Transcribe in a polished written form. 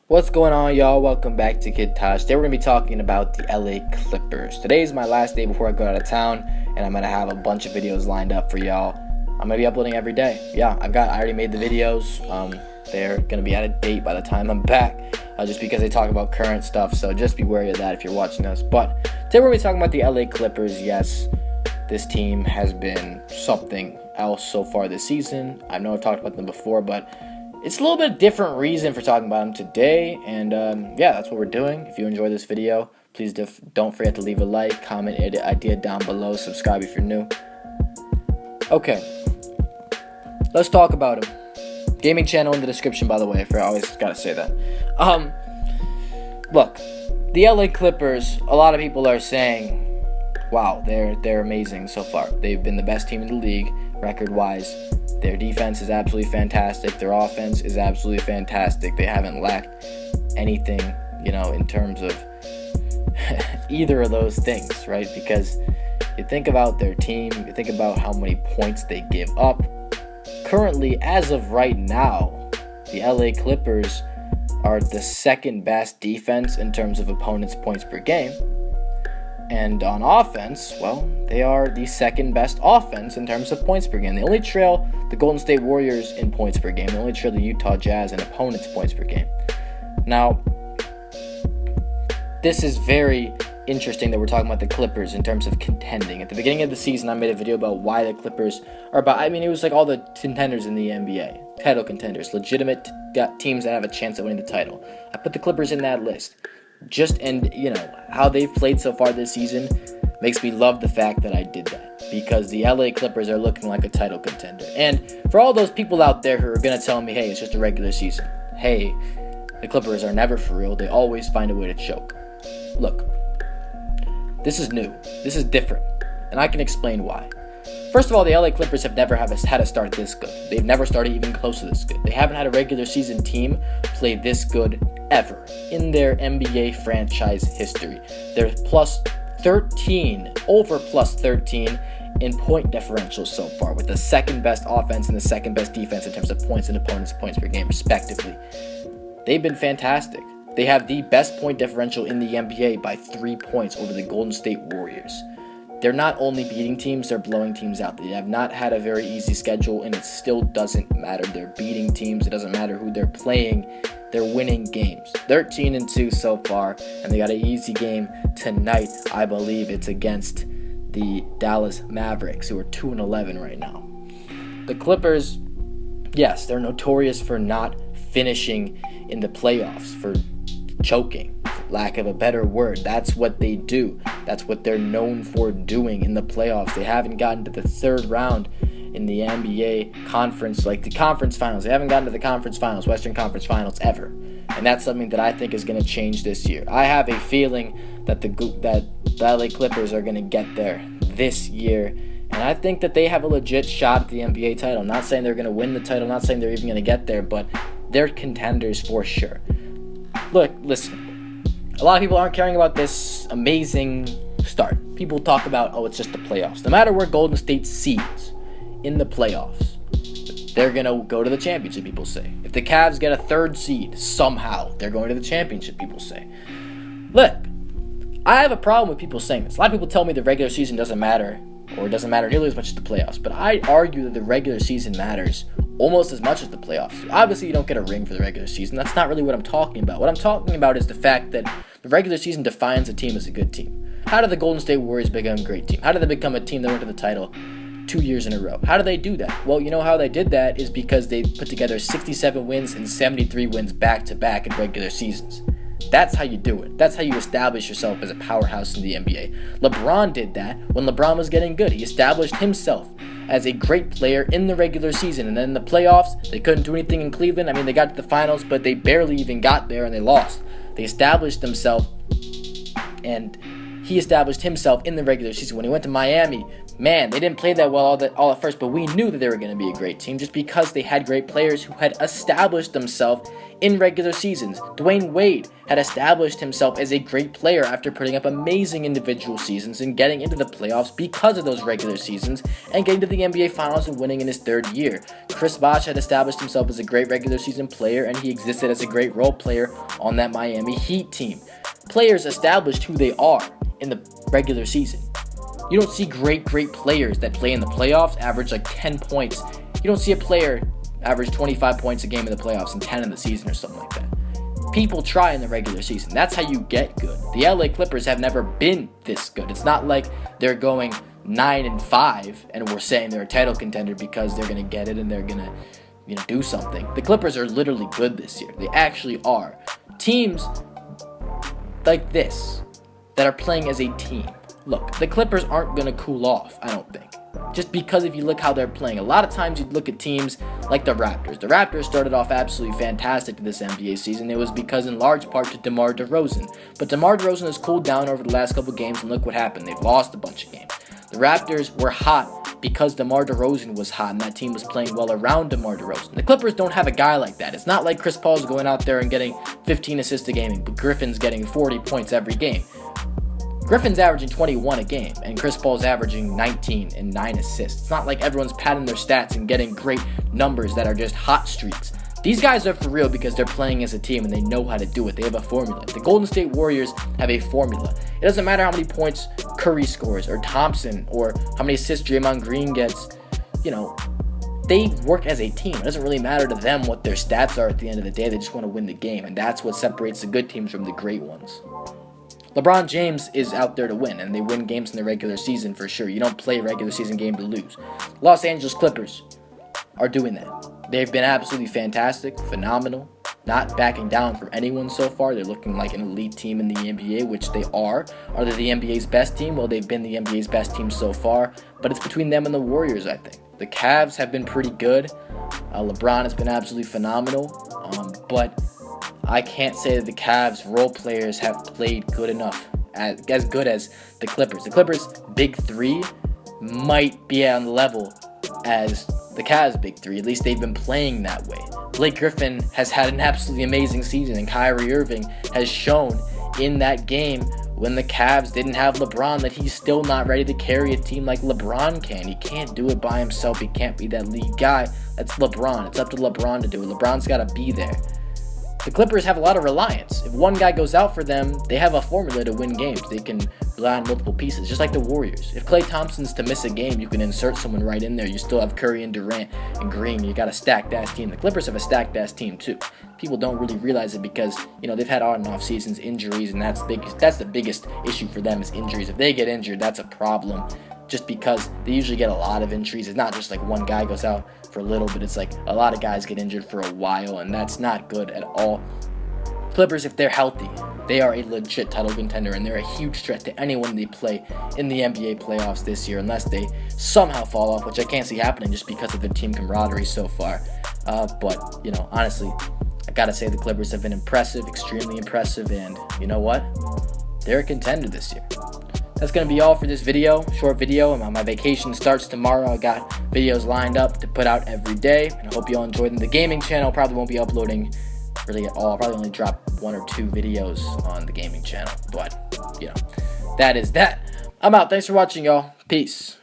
What's going on, y'all? Welcome back to Kid Tosh. Today we're going to be talking about the LA Clippers. Today is my last day before I go out of town, and I'm going to have a bunch of videos lined up for y'all. I'm going to be uploading every day. Yeah, I already made the videos. They're going to be out of date by the time I'm back, just because they talk about current stuff, so just be wary of that if you're watching this. But today we're going to be talking about the LA Clippers. Yes, this team has been something else so far this season. I know I've talked about them before, but it's a little bit different reason for talking about them today, and yeah, that's what we're doing. If you enjoy this video, please don't forget to leave a like, comment, idea down below, subscribe if you're new. Okay, let's talk about them. Gaming channel in the description, by the way, I always gotta say that. Look, the LA Clippers, a lot of people are saying, wow, they're amazing so far. They've been the best team in the league, record-wise. Their defense is absolutely fantastic. Their offense is absolutely fantastic. They haven't lacked anything, in terms of either of those things, right? Because you think about their team, you think about how many points they give up. Currently, as of right now, the LA Clippers are the second best defense in terms of opponents' points per game. And on offense, well, they are the second best offense in terms of points per game. They only trail the Golden State Warriors in points per game. They only trail the Utah Jazz in opponents' points per game. Now, this is very interesting that we're talking about the Clippers in terms of contending. At the beginning of the season, I made a video about why the Clippers are it was like all the contenders in the NBA. Title contenders, legitimate teams that have a chance at winning the title. I put the Clippers in that list. How they've played so far this season makes me love the fact that I did that, because the LA Clippers are looking like a title contender. And for all those people out there who are going to tell me, hey, it's just a regular season. Hey, the Clippers are never for real. They always find a way to choke. Look, this is new. This is different. And I can explain why. First of all, the LA Clippers have never had a start this good. They've never started even close to this good. They haven't had a regular season team play this good ever in their NBA franchise history. They're over plus 13 in point differential so far, with the second best offense and the second best defense in terms of points and opponents' points per game, respectively. They've been fantastic. They have the best point differential in the NBA by 3 points over the Golden State Warriors. They're not only beating teams, they're blowing teams out. They have not had a very easy schedule, and it still doesn't matter. They're beating teams. It doesn't matter who they're playing. They're winning games. 13-2 so far, and they got an easy game tonight. I believe it's against the Dallas Mavericks, who are 2-11 right now. The Clippers, yes, they're notorious for not finishing in the playoffs, for choking. Lack of a better word, that's what they do. That's what they're known for doing in the playoffs. They haven't gotten to the third round in the NBA conference, like the conference finals. They haven't gotten to the conference finals, Western Conference Finals, ever. And that's something that I think is going to change this year. I have a feeling that the LA Clippers are going to get there this year. And I think that they have a legit shot at the NBA title. I'm not saying they're going to win the title. I'm not saying they're even going to get there, but they're contenders for sure. Look, listen. A lot of people aren't caring about this amazing start. People talk about, it's just the playoffs. No matter where Golden State seeds in the playoffs, they're going to go to the championship, people say. If the Cavs get a third seed, somehow, they're going to the championship, people say. Look, I have a problem with people saying this. A lot of people tell me the regular season doesn't matter, or it doesn't matter nearly as much as the playoffs. But I argue that the regular season matters almost as much as the playoffs. Obviously, you don't get a ring for the regular season. That's not really what I'm talking about. What I'm talking about is the fact that the regular season defines a team as a good team. How did the Golden State Warriors become a great team? How did they become a team that went to the title 2 years in a row? How did they do that? Well, you know how they did that is because they put together 67 wins and 73 wins back-to-back in regular seasons. That's how you do it. That's how you establish yourself as a powerhouse in the NBA. LeBron did that when LeBron was getting good. He established himself as a great player in the regular season. And then in the playoffs, they couldn't do anything in Cleveland. They got to the finals, but they barely even got there and they lost. They established themselves, and he established himself in the regular season. When he went to Miami, man, they didn't play that well all at first, but we knew that they were going to be a great team just because they had great players who had established themselves in regular seasons. Dwayne Wade had established himself as a great player after putting up amazing individual seasons and getting into the playoffs because of those regular seasons and getting to the NBA Finals and winning in his third year. Chris Bosh had established himself as a great regular season player, and he existed as a great role player on that Miami Heat team. Players established who they are in the regular season. You don't see great players that play in the playoffs average like 10 points. You don't see a player average 25 points a game in the playoffs and 10 in the season or something like that. People try in the regular season. That's how you get good. The LA Clippers have never been this good. It's not like they're going 9-5 and we're saying they're a title contender because they're going to get it and they're going to, do something. The Clippers are literally good this year. They actually are. Teams like this that are playing as a team. Look, the Clippers aren't going to cool off, I don't think. Just because if you look how they're playing, a lot of times you look at teams like the Raptors. The Raptors started off absolutely fantastic this NBA season. It was because in large part to DeMar DeRozan. But DeMar DeRozan has cooled down over the last couple games, and look what happened. They've lost a bunch of games. The Raptors were hot because DeMar DeRozan was hot, and that team was playing well around DeMar DeRozan. The Clippers don't have a guy like that. It's not like Chris Paul's going out there and getting 15 assists a game, but Griffin's getting 40 points every game. Griffin's averaging 21 a game, and Chris Paul's averaging 19 and 9 assists. It's not like everyone's padding their stats and getting great numbers that are just hot streaks. These guys are for real because they're playing as a team and they know how to do it. They have a formula. The Golden State Warriors have a formula. It doesn't matter how many points Curry scores or Thompson or how many assists Draymond Green gets. They work as a team. It doesn't really matter to them what their stats are at the end of the day. They just want to win the game, and that's what separates the good teams from the great ones. LeBron James is out there to win, and they win games in the regular season for sure. You don't play a regular season game to lose. Los Angeles Clippers are doing that. They've been absolutely fantastic, phenomenal, not backing down from anyone so far. They're looking like an elite team in the NBA, which they are. Are they the NBA's best team? Well, they've been the NBA's best team so far, but it's between them and the Warriors, I think. The Cavs have been pretty good. LeBron has been absolutely phenomenal, but I can't say that the Cavs role players have played good enough, as good as the Clippers. The Clippers' big three might be on the level as the Cavs' big three. At least they've been playing that way. Blake Griffin has had an absolutely amazing season, and Kyrie Irving has shown in that game when the Cavs didn't have LeBron that he's still not ready to carry a team like LeBron can. He can't do it by himself. He can't be that lead guy. That's LeBron. It's up to LeBron to do it. LeBron's got to be there. The Clippers have a lot of reliance. If one guy goes out for them, they have a formula to win games. They can rely on multiple pieces, just like the Warriors. If Klay Thompson's to miss a game, you can insert someone right in there. You still have Curry and Durant and Green. You got a stacked-ass team. The Clippers have a stacked-ass team, too. People don't really realize it because, they've had on and off seasons, injuries, and that's the biggest issue for them is injuries. If they get injured, that's a problem. Just because they usually get a lot of injuries. It's not just like one guy goes out for a little, but it's like a lot of guys get injured for a while, and that's not good at all. Clippers, if they're healthy, they are a legit title contender, and they're a huge threat to anyone they play in the NBA playoffs this year, unless they somehow fall off, which I can't see happening just because of their team camaraderie so far. But, honestly, I gotta say the Clippers have been impressive, extremely impressive, and you know what? They're a contender this year. That's going to be all for this video, short video. My vacation starts tomorrow. I got videos lined up to put out every day, and I hope you all enjoyed them. The gaming channel probably won't be uploading really at all. I'll probably only drop 1 or 2 videos on the gaming channel, but, that is that. I'm out. Thanks for watching, y'all. Peace.